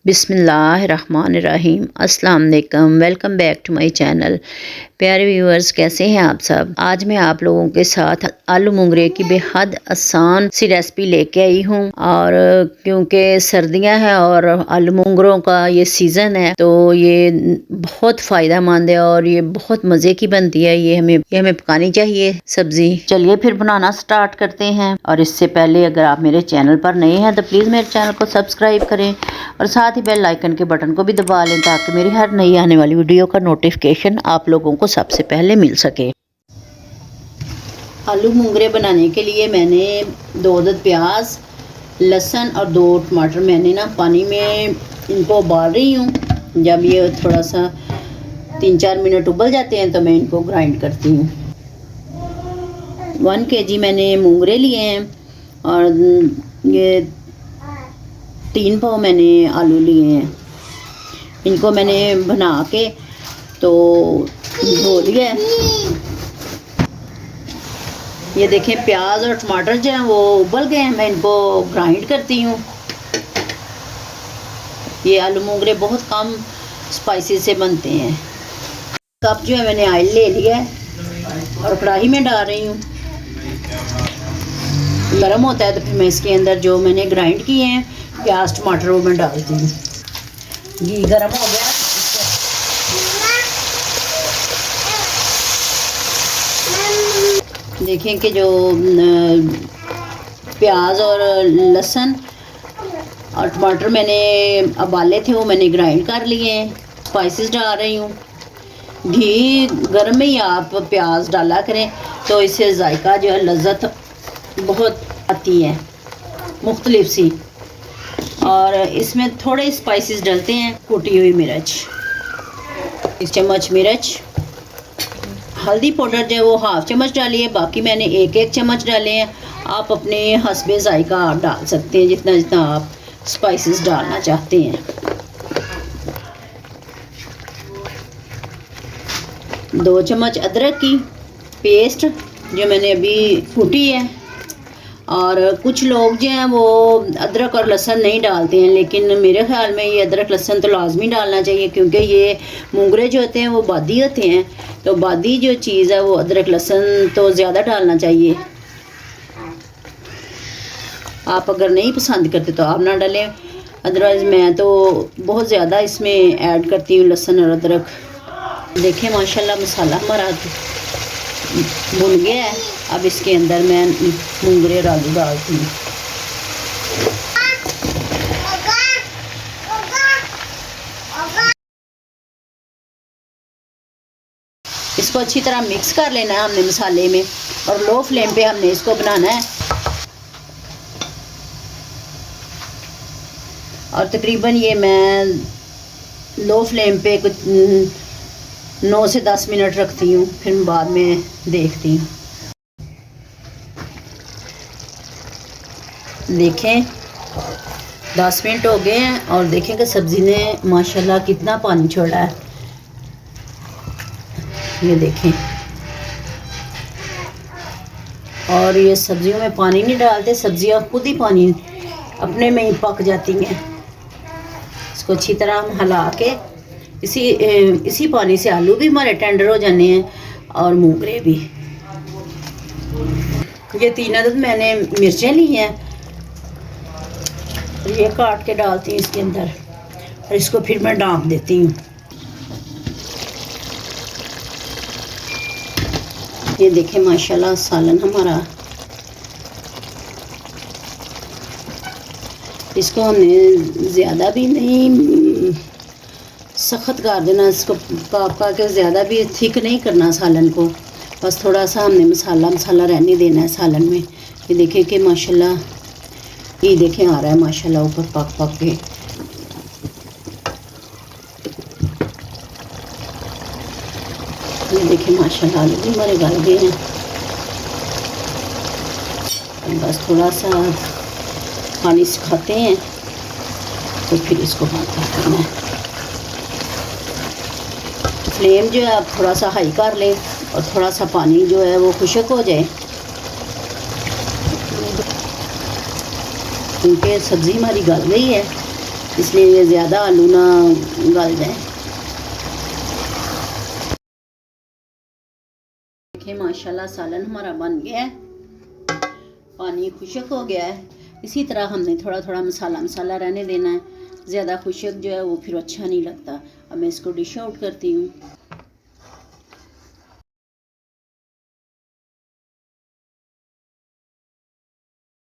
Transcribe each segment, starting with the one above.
बिस्मिल्लाहिर्रहमानिर्रहीम अस्सलाम वालेकुम। Welcome back to my channel. प्यारे व्यूअर्स, कैसे हैं आप सब। आज मैं आप लोगों के साथ आलू मोंगरे की बेहद आसान सी रेसिपी लेके आई हूँ। और क्योंकि सर्दियां हैं और आलू मोंगरों का ये सीज़न है तो ये बहुत फ़ायदा मंद है और ये बहुत मज़े की बनती है। ये हमें पकानी चाहिए सब्ज़ी। चलिए फिर बनाना स्टार्ट करते हैं। और इससे पहले अगर आप मेरे चैनल पर नए हैं तो प्लीज़ मेरे चैनल को सब्सक्राइब करें और साथ ही बेल आइकन के बटन को भी दबा लें ताकि मेरी हर नई आने वाली वीडियो का नोटिफिकेशन आप लोगों को सबसे पहले मिल सके। आलू मोंगरे बनाने के लिए मैंने 2 अदद प्याज, लहसुन और 2 टमाटर मैंने ना पानी में इनको उबाल रही हूँ। जब ये थोड़ा सा 3-4 मिनट उबल जाते हैं तो मैं इनको ग्राइंड करती हूँ। 1 kg मैंने मोंगरे लिए हैं और ये 3 पाव मैंने आलू लिए हैं। इनको मैंने बना के तो धो लिया है। ये देखें प्याज और टमाटर जो हैं वो उबल गए हैं। मैं इनको ग्राइंड करती हूँ। ये आलू मोंगरे बहुत कम स्पाइसी से बनते हैं। कप जो है मैंने ऑयल ले लिया है और कढ़ाई में डाल रही हूँ। गरम होता है तो फिर मैं इसके अंदर जो मैंने ग्राइंड किए हैं प्याज टमाटर वो मैं डालती हूँ। घी गरम हो गया। देखें कि जो प्याज और लहसुन और टमाटर मैंने उबाले थे वो मैंने ग्राइंड कर लिए हैं। स्पाइसेस डाल रही हूँ। घी गर्म में ही आप प्याज डाला करें तो इससे जायका जो है लज्जत बहुत आती है मुख्तलिफ सी। और इसमें थोड़े स्पाइसेस डलते हैं। कुटी हुई मिर्च, 1 चम्मच मिर्च, हल्दी पाउडर जो है वो 1/2 चम्मच डालिए। बाकी मैंने 1-1 चम्मच डाले हैं। आप अपने हस्बे जायका आप डाल सकते हैं जितना जितना आप स्पाइसेस डालना चाहते हैं। 2 चम्मच अदरक की पेस्ट जो मैंने अभी कूटी है। और कुछ लोग जो हैं वो अदरक और लहसुन नहीं डालते हैं, लेकिन मेरे ख़्याल में ये अदरक लहसुन तो लाजमी डालना चाहिए क्योंकि ये मोंगरे जो होते हैं वो बादी होते हैं। तो बादी जो चीज़ है वो अदरक लहसुन तो ज़्यादा डालना चाहिए। आप अगर नहीं पसंद करते तो आप ना डालें, अदरवाइज़ मैं तो बहुत ज़्यादा इसमें ऐड करती हूँ लहसुन और अदरक। देखें माशाल्लाह मसाला हमारा भुन गया है। अब इसके अंदर मैं मोंगरे और आलू डालती हूँ। इसको अच्छी तरह मिक्स कर लेना है हमने मसाले में और लो फ्लेम पे हमने इसको बनाना है। और तकरीबन ये मैं लो फ्लेम पे कुछ 9 से 10 मिनट रखती हूँ, फिर बाद में देखती हूँ। देखें 10 मिनट हो गए हैं और देखें कि सब्ज़ी ने माशाल्लाह कितना पानी छोड़ा है। ये देखें। और ये सब्जियों में पानी नहीं डालते, सब्जियां खुद ही पानी अपने में ही पक जाती हैं। इसको अच्छी तरह हम हिला के इसी पानी से आलू भी हमारे टेंडर हो जाने हैं और मोंगरे भी। ये 3 अदद मैंने मिर्चें ली हैं, ये काट के डालती हूँ इसके अंदर और इसको फिर मैं ढाँप देती हूँ। ये देखें माशाल्लाह सालन हमारा। इसको हमने ज़्यादा भी नहीं सख्त कर देना, इसको पका के ज़्यादा भी थिक नहीं करना सालन को, बस थोड़ा सा हमने मसाला रहने देना है सालन में। ये देखें कि माशाल्लाह ये देखें आ रहा है माशाल्लाह ऊपर पक के। ये देखें माशाल्लाह आलू भी हमारे गल गए हैं। बस थोड़ा सा पानी सुखाते हैं तो फिर इसको बंद कर देना है। फ्लेम जो है आप थोड़ा सा हाई कर लें और थोड़ा सा पानी जो है वो खुश्क हो जाए क्योंकि सब्ज़ी हमारी गल गई है। इसलिए ये ज़्यादा आलू ना गल जाए। देखिए माशाल्लाह सालन हमारा बन गया है, पानी खुश्क हो गया है। इसी तरह हमने थोड़ा थोड़ा मसाला रहने देना है, ज़्यादा खुश्क जो है वो फिर अच्छा नहीं लगता। अब मैं इसको डिश आउट करती हूँ।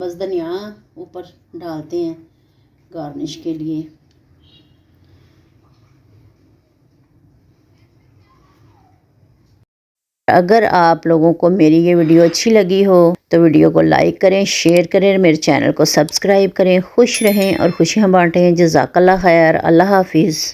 बस धनिया ऊपर डालते हैं गार्निश के लिए। अगर आप लोगों को मेरी ये वीडियो अच्छी लगी हो तो वीडियो को लाइक करें, शेयर करें, मेरे चैनल को सब्सक्राइब करें। खुश रहें और खुशियाँ बांटें। जज़ाकल्लाह खैर। अल्लाह हाफिज़।